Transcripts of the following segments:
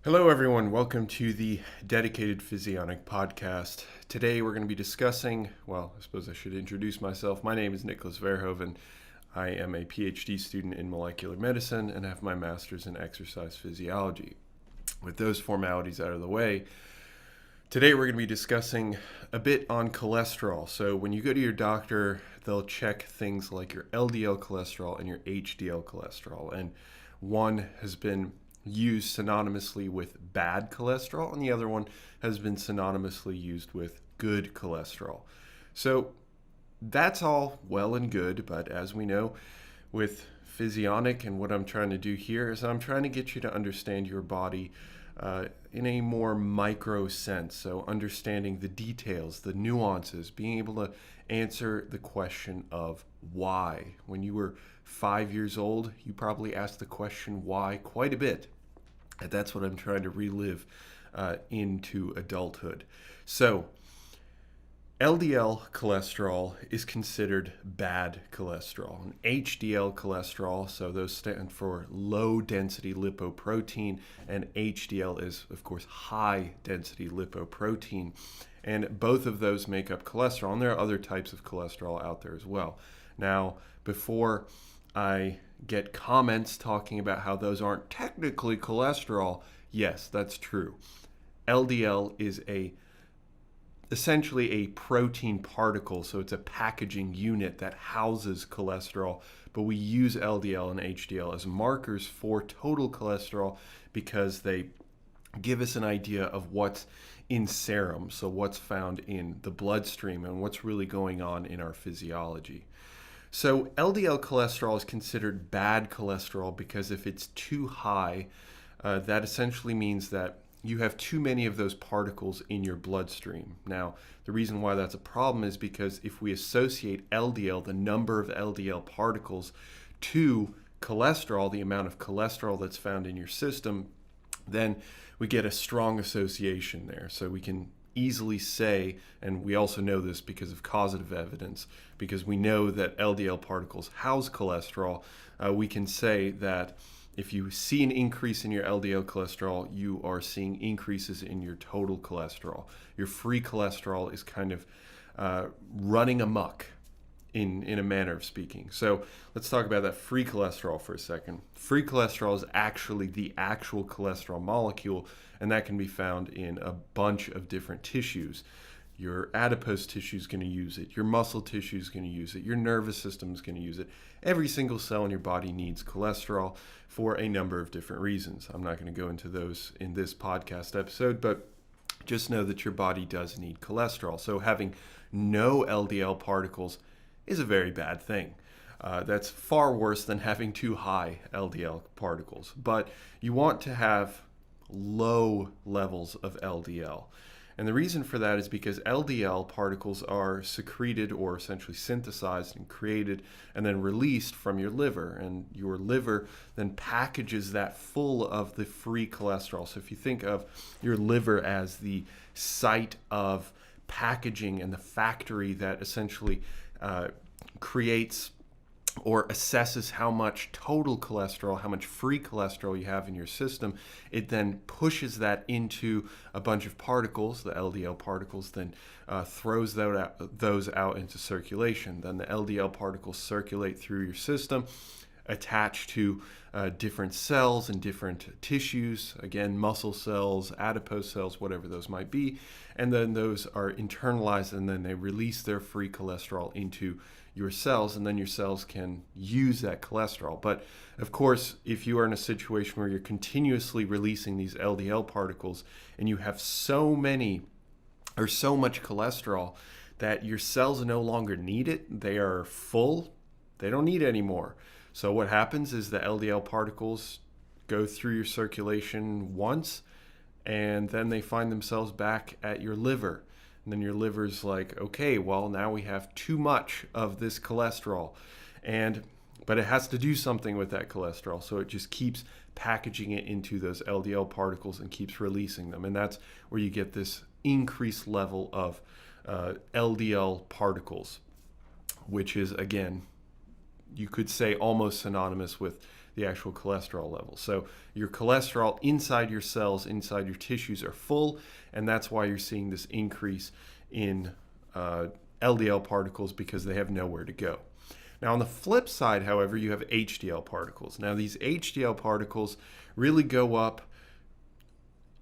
Hello, everyone. Welcome to the Dedicated Physionic podcast. Today, we're going to be discussing, I suppose I should introduce myself. My name is Nicholas Verhoeven. I am a PhD student in molecular medicine and have my master's in exercise physiology. With those formalities out of the way, today we're going to be discussing a bit on cholesterol. So when you go to your doctor, they'll check things like your LDL cholesterol and your HDL cholesterol. And one has been used synonymously with bad cholesterol, and the other one has been synonymously used with good cholesterol. So that's all well and good, but as we know, with Physionic and what I'm trying to do here is I'm trying to get you to understand your body in a more micro sense. So understanding the details, the nuances, being able to answer the question of why. When you were 5 years old, you probably asked the question why quite a bit. And that's what I'm trying to relive into adulthood. So LDL cholesterol is considered bad cholesterol. And HDL cholesterol, so those stand for low density lipoprotein, and HDL is, of course, high density lipoprotein. And both of those make up cholesterol. And there are other types of cholesterol out there as well. Now, before I get comments talking about how those aren't technically cholesterol, yes, that's true. LDL is essentially a protein particle, so it's a packaging unit that houses cholesterol, but we use LDL and HDL as markers for total cholesterol because they give us an idea of what's in serum, so what's found in the bloodstream and what's really going on in our physiology. So LDL cholesterol is considered bad cholesterol because if it's too high, that essentially means that you have too many of those particles in your bloodstream. Now, the reason why that's a problem is because if we associate LDL, the number of LDL particles, to cholesterol, the amount of cholesterol that's found in your system, then we get a strong association there. So we can easily say, and we also know this because of causative evidence, because we know that LDL particles house cholesterol, we can say that if you see an increase in your LDL cholesterol, you are seeing increases in your total cholesterol. Your free cholesterol is kind of running amok in a manner of speaking. So let's talk about that free cholesterol for a second. Free cholesterol is actually the actual cholesterol molecule, and that can be found in a bunch of different tissues. Your adipose tissue is going to use it. Your muscle tissue is going to use it. Your nervous system is going to use it. Every single cell in your body needs cholesterol for a number of different reasons. I'm not going to go into those in this podcast episode, but just know that your body does need cholesterol. So having no LDL particles is a very bad thing. That's far worse than having too high LDL particles. But you want to have low levels of LDL. And the reason for that is because LDL particles are secreted or essentially synthesized and created and then released from your liver. And your liver then packages that full of the free cholesterol. So if you think of your liver as the site of packaging and the factory that essentially creates or assesses how much total cholesterol, how much free cholesterol you have in your system, it then pushes that into a bunch of particles, the LDL particles, then throws those out into circulation. Then the LDL particles circulate through your system, attach to different cells and different tissues, again, muscle cells, adipose cells, whatever those might be, and then those are internalized and then they release their free cholesterol into your cells, and then your cells can use that cholesterol. But of course, if you are in a situation where you're continuously releasing these LDL particles and you have so many or so much cholesterol that your cells no longer need it, they are full, they don't need it anymore. So what happens is the LDL particles go through your circulation once, and then they find themselves back at your liver. And then your liver's like, okay, well, now we have too much of this cholesterol. But it has to do something with that cholesterol. So it just keeps packaging it into those LDL particles and keeps releasing them. And that's where you get this increased level of LDL particles, which is, again, you could say almost synonymous with the actual cholesterol level. So your cholesterol inside your cells, inside your tissues are full, and that's why you're seeing this increase in LDL particles, because they have nowhere to go. Now, on the flip side, however, you have HDL particles. Now, these HDL particles really go up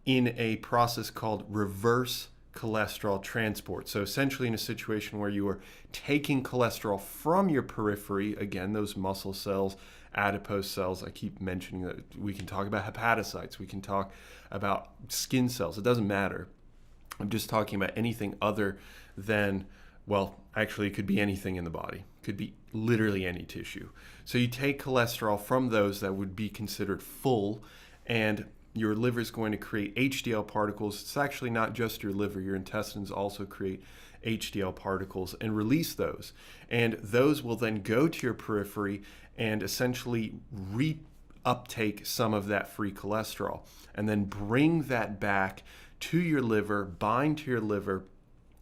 in a process called reverse cholesterol transport. So essentially in a situation where you are taking cholesterol from your periphery, again, those muscle cells, adipose cells, I keep mentioning that we can talk about hepatocytes, we can talk about skin cells, it doesn't matter. I'm just talking about anything other than, well, actually it could be anything in the body. It could be literally any tissue. So you take cholesterol from those that would be considered full, and your liver is going to create HDL particles. It's actually not just your liver. Your intestines also create HDL particles and release those. And those will then go to your periphery and essentially reuptake some of that free cholesterol and then bring that back to your liver, bind to your liver,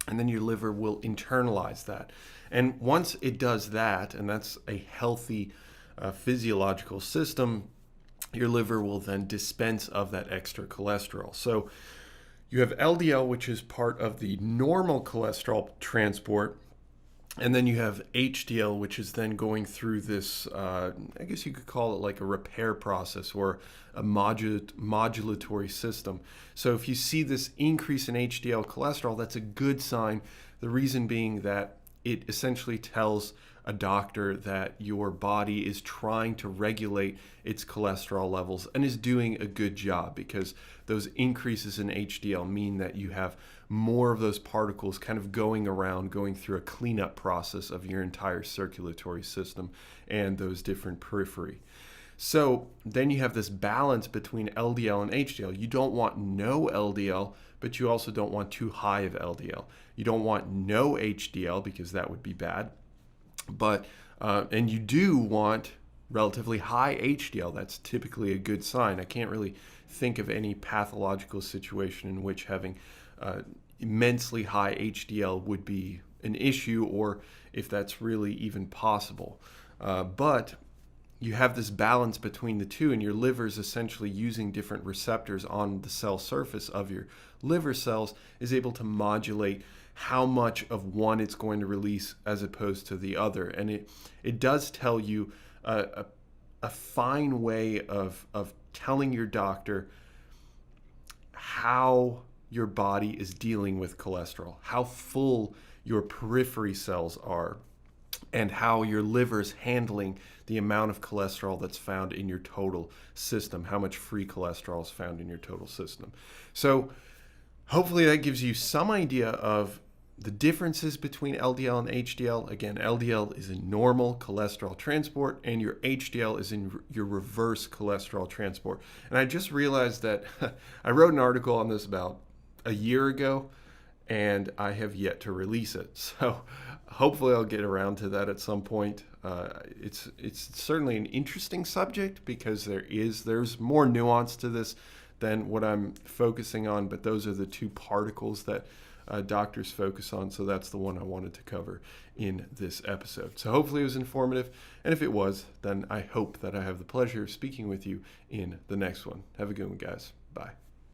and then your liver will internalize that. And once it does that, and that's a healthy physiological system, your liver will then dispense of that extra cholesterol. So you have LDL, which is part of the normal cholesterol transport, and then you have HDL, which is then going through this, I guess you could call it like a repair process or a modulatory system. So if you see this increase in HDL cholesterol, that's a good sign. The reason being that it essentially tells a doctor that your body is trying to regulate its cholesterol levels and is doing a good job, because those increases in HDL mean that you have more of those particles kind of going around, going through a cleanup process of your entire circulatory system and those different periphery. So then you have this balance between LDL and HDL. You don't want no LDL, but you also don't want too high of LDL. You don't want no HDL, because that would be bad. But and you do want relatively high HDL. That's typically a good sign. I can't really think of any pathological situation in which having immensely high HDL would be an issue, or if that's really even possible. But you have this balance between the two, and your liver is essentially using different receptors on the cell surface of your liver cells, is able to modulate how much of one it's going to release as opposed to the other. And it does tell you a fine way of telling your doctor how your body is dealing with cholesterol, how full your periphery cells are, and how your liver's handling the amount of cholesterol that's found in your total system, how much free cholesterol is found in your total system. So hopefully that gives you some idea of the differences between LDL and HDL. Again, LDL is in normal cholesterol transport, and your HDL is in your reverse cholesterol transport. And I just realized that I wrote an article on this about a year ago, and I have yet to release it. So hopefully I'll get around to that at some point. It's certainly an interesting subject, because there's more nuance to this than what I'm focusing on, but those are the two particles that doctors focus on, so that's the one I wanted to cover in this episode. So hopefully it was informative, and if it was, then I hope that I have the pleasure of speaking with you in the next one. Have a good one, guys. Bye.